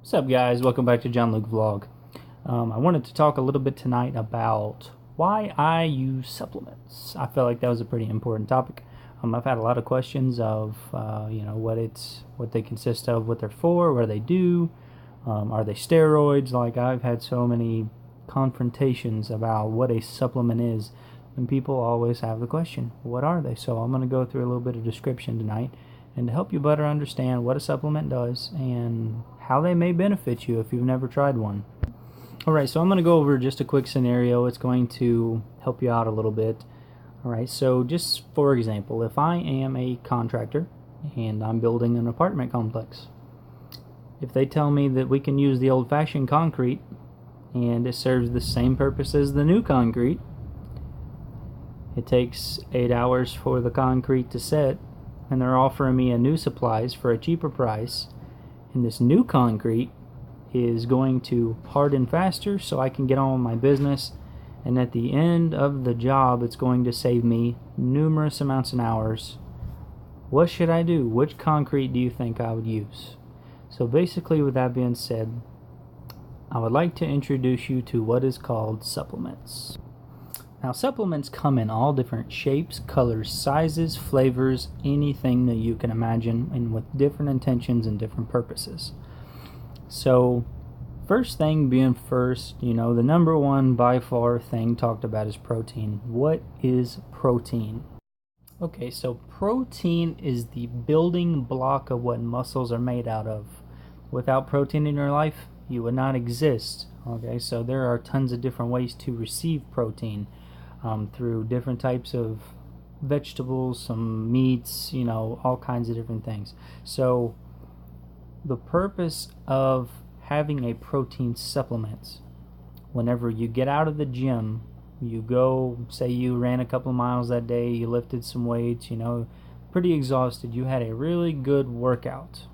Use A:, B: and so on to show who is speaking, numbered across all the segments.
A: What's up, guys? Welcome back to John Luke Vlog. I wanted to talk a little bit tonight about why I use supplements. I felt like that was a pretty important topic. I've had a lot of questions of what they consist of, what they're for, what they do, are they steroids? Like, I've had so many confrontations about what a supplement is, and people always have the question, what are they? So I'm going to go through a little bit of description tonight and to help you better understand what a supplement does and how they may benefit you if you've never tried one. Alright, so I'm going to go over just a quick scenario. It's going to help you out a little bit. Alright, so just for example, if I am a contractor and I'm building an apartment complex, if they tell me that we can use the old-fashioned concrete and it serves the same purpose as the new concrete, it takes 8 hours for the concrete to set, and they're offering me a new supplies for a cheaper price, and this new concrete is going to harden faster so I can get on with my business, and at the end of the job it's going to save me numerous amounts of hours. What should I do? Which concrete do you think I would use? So basically, with that being said, I would like to introduce you to what is called supplements. Now, supplements come in all different shapes, colors, sizes, flavors, anything that you can imagine, and with different intentions and different purposes. So, first thing being first, the number one by far thing talked about is protein. What is protein? Okay, so protein is the building block of what muscles are made out of. Without protein in your life, you would not exist. Okay, so there are tons of different ways to receive protein. Through different types of vegetables, some meats, all kinds of different things. So the purpose of having a protein supplement, whenever you get out of the gym, you go, say you ran a couple of miles that day, you lifted some weights, pretty exhausted, you had a really good workout.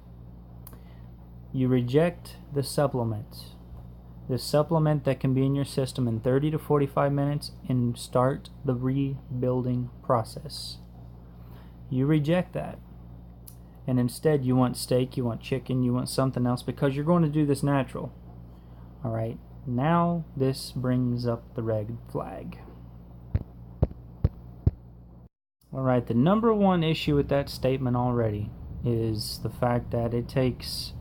A: You reject the supplement. The supplement that can be in your system in 30 to 45 minutes and start the rebuilding process. You reject that. And instead you want steak, you want chicken, you want something else because you're going to do this natural. Alright, now this brings up the red flag. Alright, the number one issue with that statement already is the fact that it takes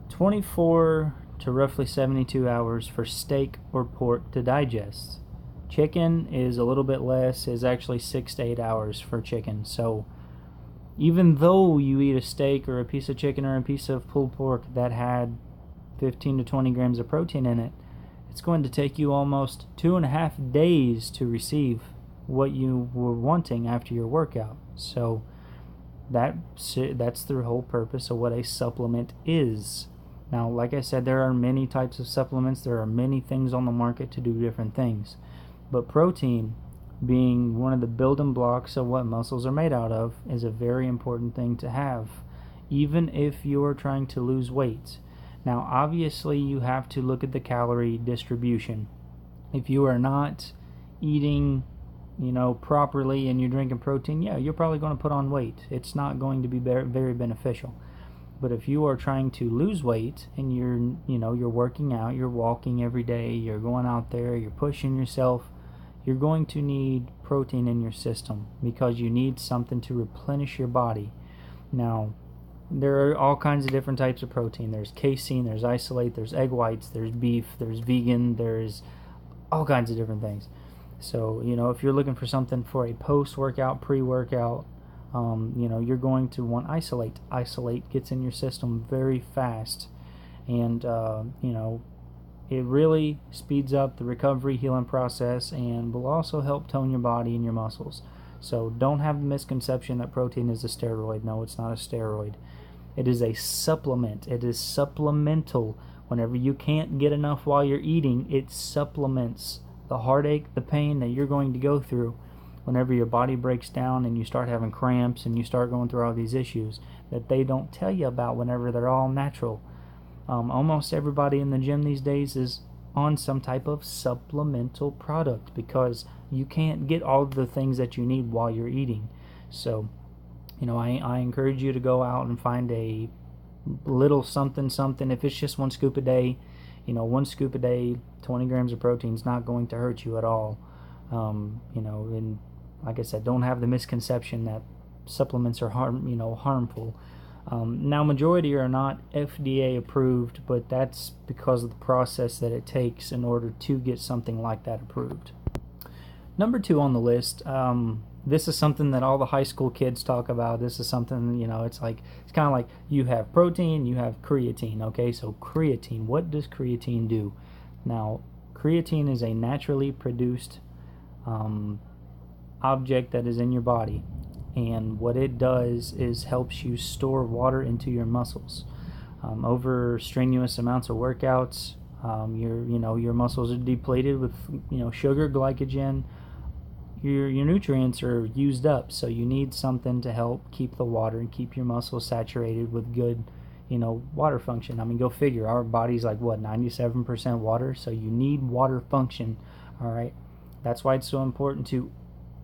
A: 24 to roughly 72 hours for steak or pork to digest. Chicken is a little bit less, is actually 6 to 8 hours for chicken. So even though you eat a steak or a piece of chicken or a piece of pulled pork that had 15 to 20 grams of protein in it, it's going to take you almost 2.5 days to receive what you were wanting after your workout. So that's the whole purpose of what a supplement is. Now, like I said, there are many types of supplements. There are many things on the market to do different things. But protein, being one of the building blocks of what muscles are made out of, is a very important thing to have, even if you are trying to lose weight. Now, obviously, you have to look at the calorie distribution. If you are not eating, properly and you're drinking protein, you're probably going to put on weight. It's not going to be very beneficial. But if you are trying to lose weight and you're working out, you're walking every day, you're going out there, you're pushing yourself, you're going to need protein in your system because you need something to replenish your body. Now, there are all kinds of different types of protein. There's casein, there's isolate, there's egg whites, there's beef, there's vegan, there's all kinds of different things. So, if you're looking for something for a post-workout, pre-workout, you're going to want isolate. Isolate gets in your system very fast, and it really speeds up the recovery healing process and will also help tone your body and your muscles. So don't have the misconception that protein is a steroid. No, it's not a steroid. It is a supplement. It is supplemental. Whenever you can't get enough while you're eating, it supplements the heartache, the pain that you're going to go through whenever your body breaks down and you start having cramps and you start going through all these issues that they don't tell you about whenever they're all natural. Almost everybody in the gym these days is on some type of supplemental product because you can't get all the things that you need while you're eating. So, I encourage you to go out and find a little something something. If it's just 1 scoop a day, 1 scoop a day, 20 grams of protein is not going to hurt you at all. And like I said, don't have the misconception that supplements are harmful. Now, majority are not FDA approved, but that's because of the process that it takes in order to get something like that approved. Number 2 on the list, this is something that all the high school kids talk about. This is something, it's kind of like you have protein, you have creatine. Okay, so creatine, what does creatine do? Now, creatine is a naturally produced object that is in your body, and what it does is helps you store water into your muscles. Over strenuous amounts of workouts, your muscles are depleted with sugar, glycogen. Your nutrients are used up, so you need something to help keep the water and keep your muscles saturated with good water function. I mean, go figure, our body's like 97% water, so you need water function. All right, that's why it's so important to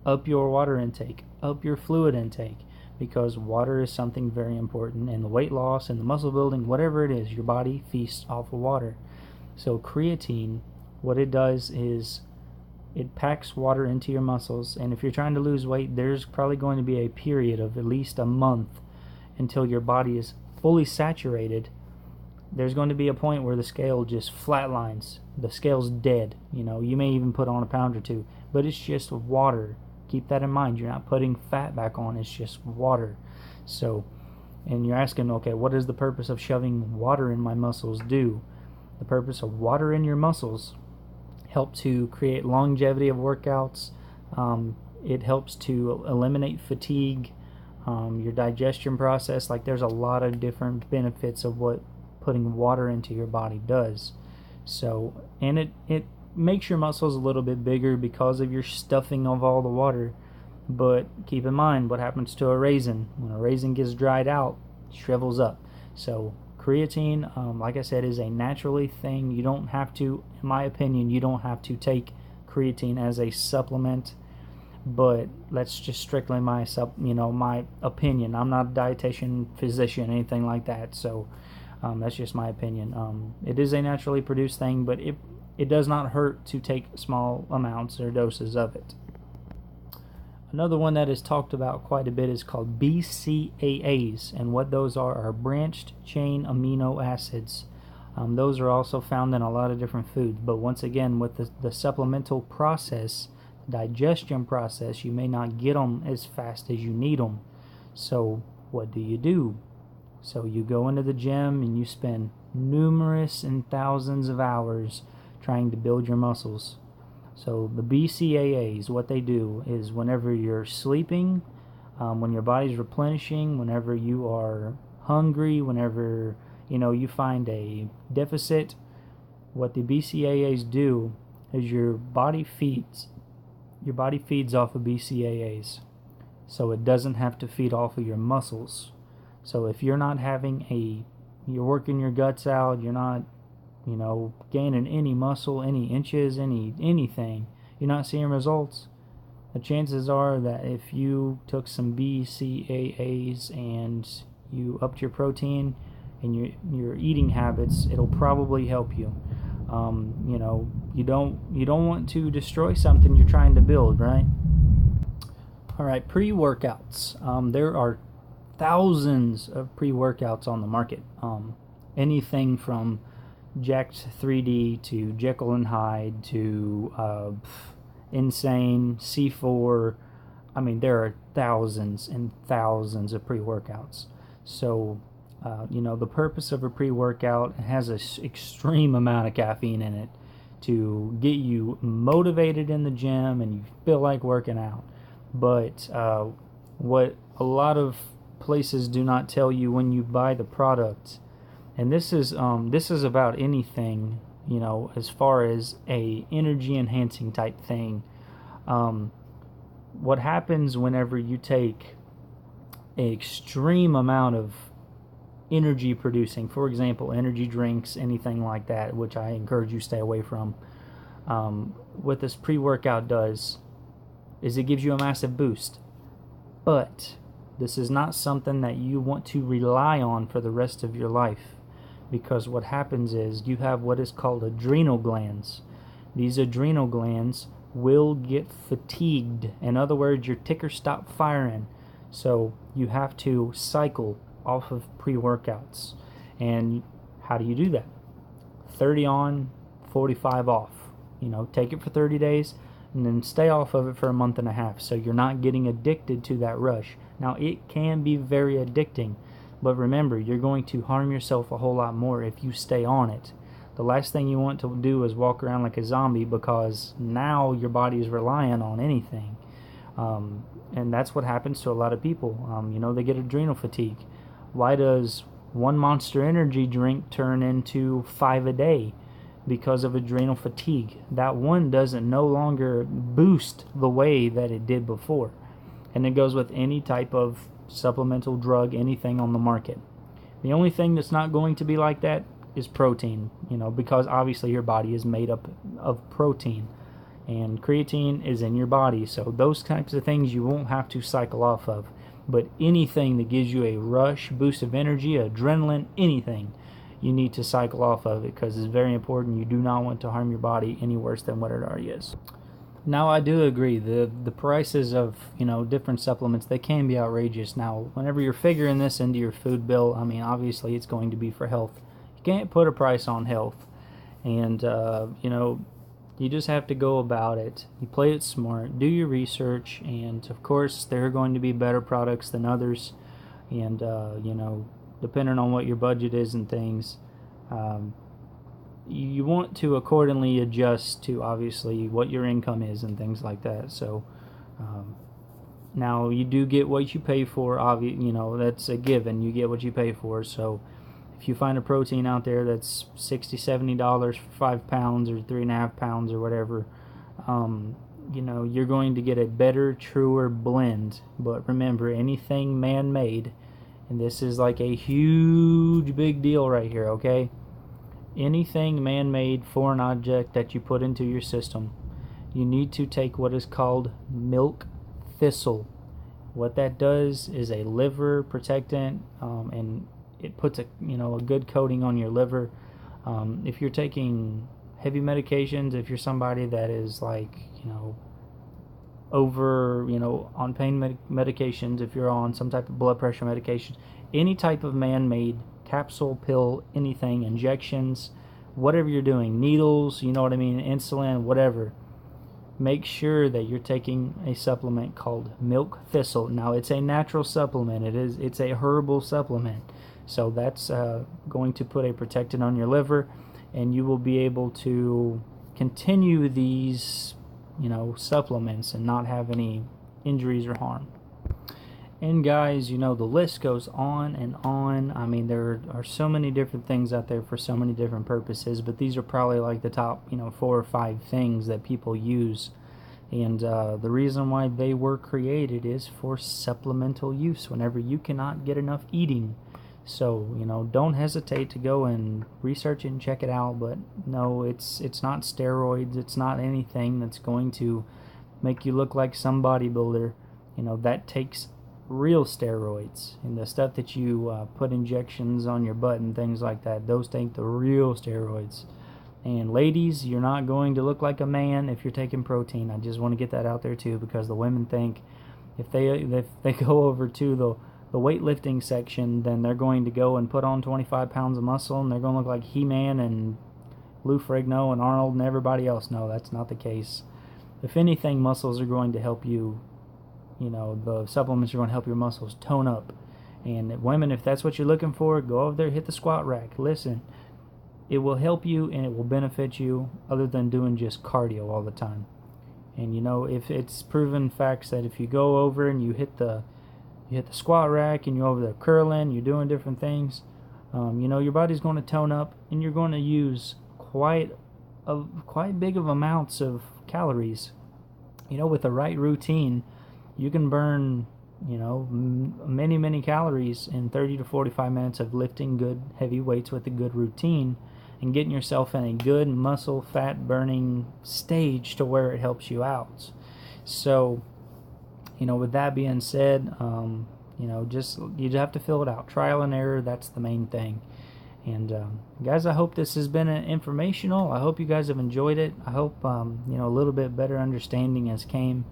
A: up your water intake, up your fluid intake, because water is something very important in the weight loss and the muscle building, whatever it is. Your body feasts off of water. So creatine, what it does is it packs water into your muscles, and if you're trying to lose weight, there's probably going to be a period of at least a month until your body is fully saturated. There's going to be a point where the scale just flatlines. The scale's dead. You may even put on a pound or two, but it's just water. Keep that in mind. You're not putting fat back on. It's just water. So, and you're asking, okay, what does the purpose of shoving water in my muscles do? The purpose of water in your muscles help to create longevity of workouts. It helps to eliminate fatigue, your digestion process. Like, there's a lot of different benefits of what putting water into your body does. So, and it makes your muscles a little bit bigger because of your stuffing of all the water. But keep in mind what happens to a raisin. When a raisin gets dried out, it shrivels up. So creatine, like I said, is a naturally thing. You don't have to, in my opinion, you don't have to take creatine as a supplement. But that's just strictly my opinion. I'm not a dietitian, physician, anything like that. So that's just my opinion. It is a naturally produced thing, but it does not hurt to take small amounts or doses of it. Another one that is talked about quite a bit is called BCAAs, and what those are branched chain amino acids. Those are also found in a lot of different foods, but once again, with the supplemental process, digestion process, you may not get them as fast as you need them. So what do? So you go into the gym and you spend numerous and thousands of hours trying to build your muscles. So the BCAAs, what they do is whenever you're sleeping, when your body's replenishing, whenever you are hungry, whenever you find a deficit, what the BCAAs do is your body feeds off of BCAAs, so it doesn't have to feed off of your muscles. So if you're not you're working your guts out, you're not gaining any muscle, any inches, anything, you're not seeing results, the chances are that if you took some BCAAs and you upped your protein and your eating habits, it'll probably help you. You don't want to destroy something you're trying to build, right? All right, pre-workouts. There are thousands of pre-workouts on the market. Anything from Jacked 3D to Jekyll and Hyde to Insane, C4. I mean, there are thousands and thousands of pre-workouts. So, the purpose of a pre-workout has an extreme amount of caffeine in it to get you motivated in the gym and you feel like working out. But what a lot of places do not tell you when you buy the product, and this is about anything, as far as a energy enhancing type thing. What happens whenever you take an extreme amount of energy producing, for example, energy drinks, anything like that, which I encourage you stay away from. What this pre-workout does is it gives you a massive boost, but This is not something that you want to rely on for the rest of your life, because what happens is you have what is called adrenal glands. These adrenal glands will get fatigued. In other words, your ticker stop firing. So you have to cycle off of pre-workouts. And how do you do that? 30 on, 45 off. Take it for 30 days and then stay off of it for a month and a half, so you're not getting addicted to that rush. Now, it can be very addicting, but remember, you're going to harm yourself a whole lot more if you stay on it. The last thing you want to do is walk around like a zombie, because now your body is relying on anything. And that's what happens to a lot of people. They get adrenal fatigue. Why does one Monster Energy drink turn into 5 a day? Because of adrenal fatigue. That one doesn't no longer boost the way that it did before. And it goes with any type of supplemental drug, anything on the market. The only thing that's not going to be like that is protein, because obviously your body is made up of protein, and creatine is in your body, so those types of things you won't have to cycle off of. But anything that gives you a rush, boost of energy, adrenaline, anything, you need to cycle off of it, because it's very important. You do not want to harm your body any worse than what it already is. Now, I do agree, the prices of different supplements, they can be outrageous. Now, whenever you're figuring this into your food bill, obviously it's going to be for health. You can't put a price on health, and you just have to go about it. You play it smart, do your research, and of course there are going to be better products than others, and depending on what your budget is and things, you want to accordingly adjust to obviously what your income is and things like that. So now you do get what you pay for. That's a given. You get what you pay for. So if you find a protein out there that's $60-$70 for 5 pounds or 3.5 pounds or whatever, you're going to get a better, truer blend. But remember, anything man-made, and this is like a huge big deal right here, okay? Anything man-made, foreign object that you put into your system, you need to take what is called milk thistle. What that does is a liver protectant, and it puts a good coating on your liver. If you're taking heavy medications, if you're somebody that is over on pain medications, if you're on some type of blood pressure medication, any type of man-made capsule, pill, anything, injections, whatever you're doing, needles, insulin, whatever, make sure that you're taking a supplement called milk thistle. Now, it's a natural supplement. It's a herbal supplement. So that's going to put a protectant on your liver, and you will be able to continue these supplements and not have any injuries or harm. And guys, the list goes on and on. There are so many different things out there for so many different purposes, but these are probably like the top 4 or 5 things that people use. And the reason why they were created is for supplemental use whenever you cannot get enough eating. So, don't hesitate to go and research it and check it out. But no, it's not steroids. It's not anything that's going to make you look like some bodybuilder. That takes real steroids. And the stuff that you put injections on your butt and things like that, those take the real steroids. And ladies, you're not going to look like a man if you're taking protein. I just want to get that out there too, because the women think if they go over to the weightlifting section, then they're going to go and put on 25 pounds of muscle, and they're going to look like He-Man and Lou Ferrigno and Arnold and everybody else. No, that's not the case. If anything, muscles are going to help you. The supplements are going to help your muscles tone up. And women, if that's what you're looking for, go over there, hit the squat rack. Listen, it will help you and it will benefit you, other than doing just cardio all the time. And if it's proven facts that if you go over and you hit the squat rack and you're over there curling, you're doing different things, your body's going to tone up, and you're going to use quite big of amounts of calories. With the right routine, you can burn many calories in 30 to 45 minutes of lifting good heavy weights with a good routine, and getting yourself in a good muscle fat burning stage to where it helps you out. So with that being said, just you have to fill it out. Trial and error, that's the main thing. And guys, I hope this has been informational. I hope you guys have enjoyed it. I hope a little bit better understanding has came.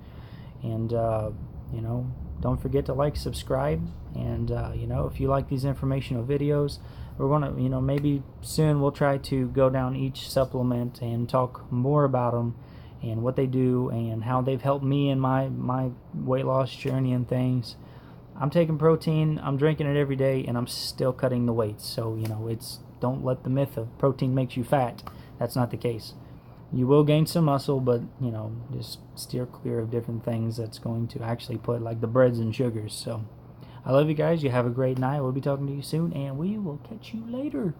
A: And don't forget to like, subscribe, and if you like these informational videos, we're gonna maybe soon we'll try to go down each supplement and talk more about them and what they do and how they've helped me in my weight loss journey and things. I'm taking protein, I'm drinking it every day, and I'm still cutting the weight. So, don't let the myth of protein makes you fat. That's not the case. You will gain some muscle, but, just steer clear of different things that's going to actually put, like the breads and sugars. So, I love you guys. You have a great night. We'll be talking to you soon, and we will catch you later.